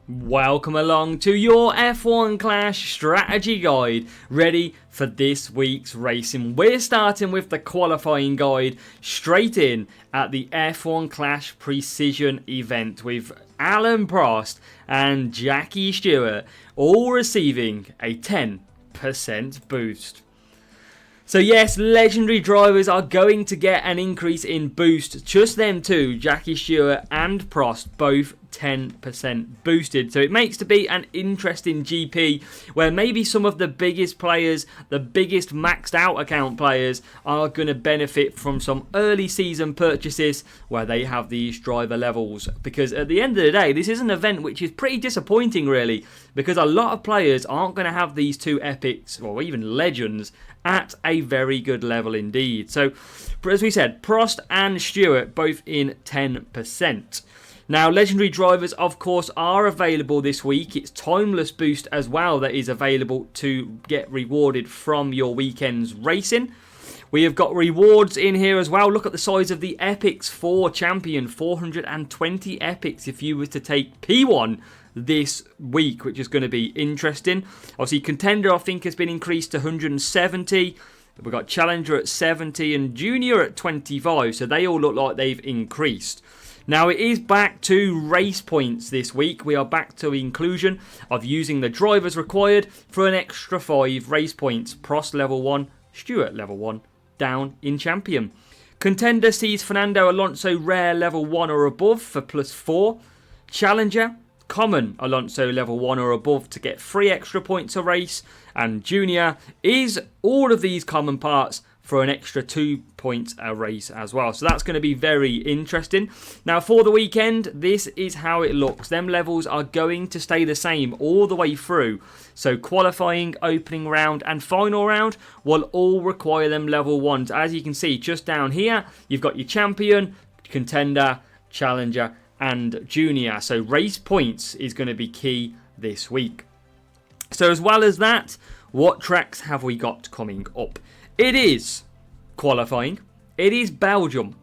Welcome along to your F1 Clash strategy guide, ready for this week's racing. We're starting with the qualifying guide straight in at the F1 Clash Precision event with Alan Prost and Jackie Stewart all receiving a 10% boost. So yes, legendary drivers are going to get an increase in boost. Just them two, Jackie Stewart and Prost, both 10% boosted. So it makes to be an interesting GP where maybe some of the biggest players, the biggest maxed out account players are going to benefit from some early season purchases where they have these driver levels. Because at the end of the day, this is an event which is pretty disappointing really, because a lot of players aren't going to have these two epics or even legends at a very good level indeed. So, as we said, Prost and Stewart both in 10%. Now, legendary drivers, of course, are available this week. It's Timeless Boost as well that is available to get rewarded from your weekend's racing. We have got rewards in here as well. Look at the size of the epics for Champion. 420 epics if you were to take P1 this week, which is going to be interesting. Obviously, Contender, I think, has been increased to 170. We've got Challenger at 70 and Junior at 25. So they all look like they've increased. Now, it is back to race points this week. We are back to the inclusion of using the drivers required for an extra 5 race points. Prost level 1, Stewart level 1, down in Champion. Contender sees Fernando Alonso rare level 1 or above for +4. Challenger, common Alonso level 1 or above to get 3 extra points a race. And Junior is all of these common parts for an extra 2 points a race as well. So that's going to be very interesting. Now for the weekend, this is how it looks. Them levels are going to stay the same all the way through. So qualifying, opening round and final round will all require them level 1s. As you can see just down here, you've got your Champion, Contender, Challenger and Junior. So race points is going to be key this week. So as well as that, what tracks have we got coming up? It is qualifying. It is Belgium.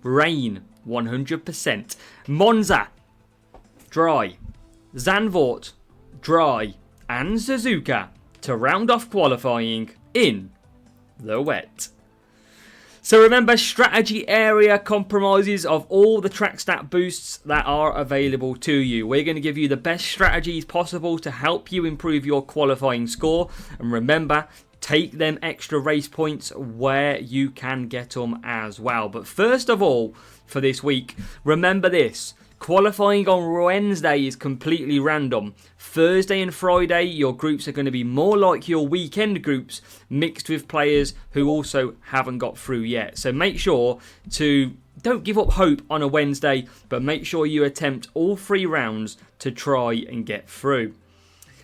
Rain, 100%. Monza, dry. Zandvoort, dry. And Suzuka to round off qualifying in the wet. So remember, strategy area compromises of all the track stat boosts that are available to you. We're going to give you the best strategies possible to help you improve your qualifying score. And remember, take them extra race points where you can get them as well. But first of all, for this week, remember this. Qualifying on Wednesday is completely random. Thursday and Friday, your groups are going to be more like your weekend groups, mixed with players who also haven't got through yet. So make sure to don't give up hope on a Wednesday, but make sure you attempt all 3 rounds to try and get through.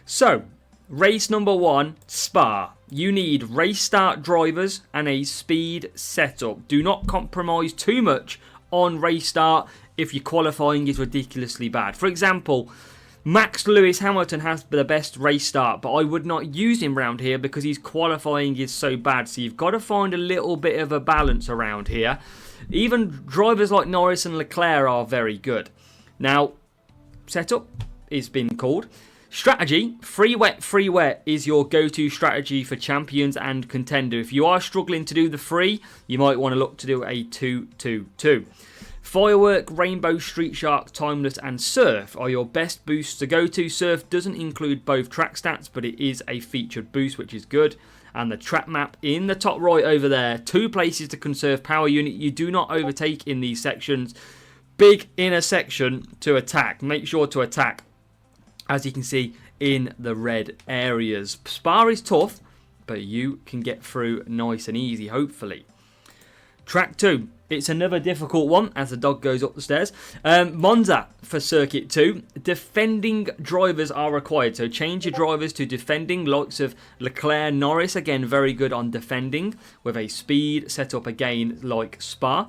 So, race number 1, Spa. You need race start drivers and a speed setup. Do not compromise too much on race start if your qualifying is ridiculously bad. For example, Max Lewis Hamilton has the best race start, but I would not use him around here because his qualifying is so bad. So you've got to find a little bit of a balance around here. Even drivers like Norris and Leclerc are very good. Now, setup has been called. Strategy, free wet is your go-to strategy for Champions and Contender. If you are struggling to do the free, you might want to look to do a 2-2-2. Firework, Rainbow, Street Shark, Timeless and Surf are your best boosts to go to. Surf doesn't include both track stats, but it is a featured boost, which is good. And the track map in the top right over there, 2 places to conserve power unit. You do not overtake in these sections. Big inner section to attack. Make sure to attack, as you can see in the red areas. Spa is tough, but you can get through nice and easy, hopefully. Track 2. It's another difficult one as the dog goes up the stairs. Monza for Circuit 2. Defending drivers are required. So change your drivers to defending, likes of Leclerc, Norris. Again, very good on defending with a speed set up again like Spa.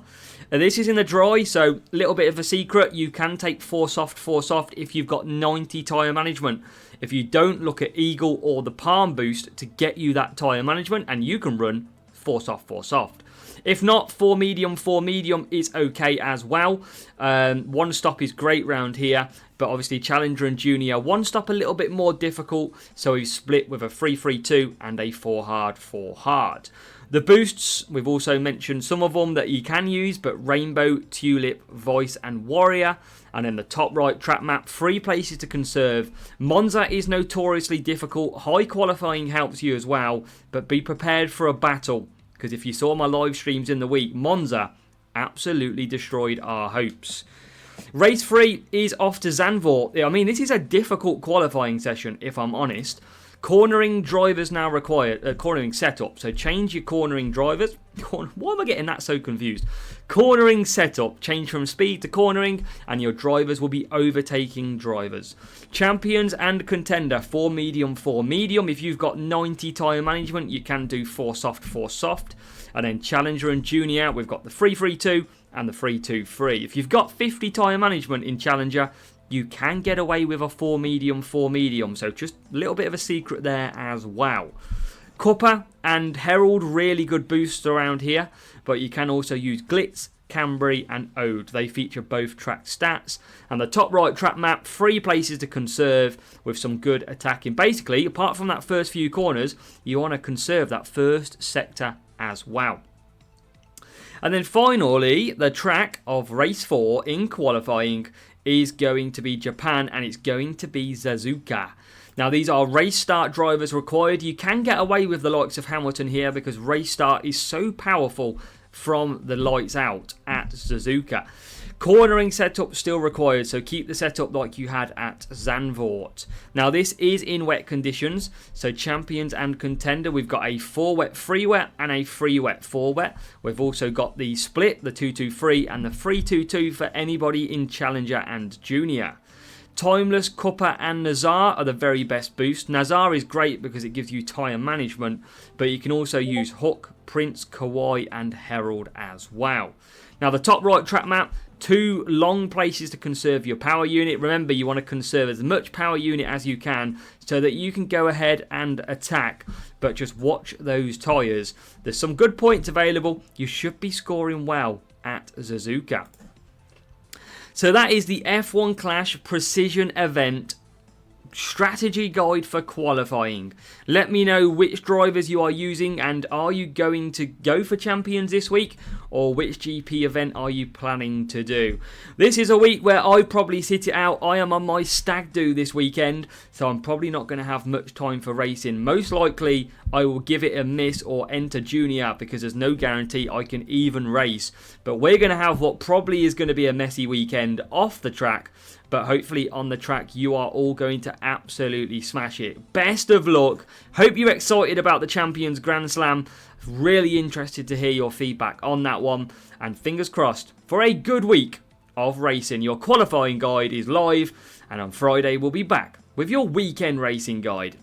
This is in the dry, so a little bit of a secret. You can take 4 soft if you've got 90 tyre management. If you don't, look at Eagle or the Palm Boost to get you that tyre management, and you can run 4 soft. If not, 4 medium is okay as well. 1 stop is great round here. but obviously Challenger and Junior, one stop a little bit more difficult, so we've split with a 3-3-2 and a 4 hard, 4 hard. The boosts, we've also mentioned some of them that you can use, but Rainbow, Tulip, Voice and Warrior. And then the top right track map, 3 places to conserve. Monza is notoriously difficult. High qualifying helps you as well, but be prepared for a battle. Because if you saw my live streams in the week, Monza absolutely destroyed our hopes. Race 3 is off to Zandvoort. I mean, this is a difficult qualifying session, if I'm honest. Cornering drivers now required, cornering setup. So change your cornering drivers. Why am I getting that so confused? Cornering setup. Change from speed to cornering, and your drivers will be overtaking drivers. Champions and contender, 4 medium, 4 medium. If you've got 90 tyre management, you can do 4 soft, 4 soft. And then Challenger and Junior, we've got the 3-3-2 and the 3-2-3. If you've got 50 tyre management in Challenger, you can get away with a 4 medium, 4 medium. So just a little bit of a secret there as well. Cuppa and Herald, really good boosts around here. But you can also use Glitz, Cambry and Ode. They feature both track stats. And the top right track map, 3 places to conserve with some good attacking. Basically, apart from that first few corners, you want to conserve that first sector as well. And then finally, the track of race 4 in qualifying is going to be Japan, and it's going to be Suzuka. Now, these are race start drivers required. You can get away with the likes of Hamilton here because race start is so powerful from the lights out at Suzuka. Cornering setup still required, so keep the setup like you had at Zandvoort. Now, this is in wet conditions, so champions and contender, we've got a 4 wet 3 wet and a 3 wet 4 wet. We've also got the split, the 2-2-3 and the 3-2-2 for anybody in Challenger and Junior. Timeless, Cuppa and Nazar are the very best boost. Nazar is great because it gives you tyre management, but you can also use Hook, Prince, Kawhi and Herald as well. Now, the top right track map, 2 long places to conserve your power unit. Remember, you want to conserve as much power unit as you can so that you can go ahead and attack, but just watch those tyres. There's some good points available. You should be scoring well at Suzuka. So that is the F1 Clash Precision Event strategy guide for qualifying. Let me know which drivers you are using, and are you going to go for champions this week, or which GP event are you planning to do? This is a week where I probably sit it out. I am on my stag do this weekend, so I'm probably not going to have much time for racing. Most likely I will give it a miss or enter junior because there's no guarantee I can even race. But we're going to have what probably is going to be a messy weekend off the track, but hopefully on the track you are all going to absolutely smash it. Best of luck. Hope you're excited about the Champions Grand Slam. Really interested to hear your feedback on that one. And fingers crossed for a good week of racing. Your qualifying guide is live, and on Friday we'll be back with your weekend racing guide.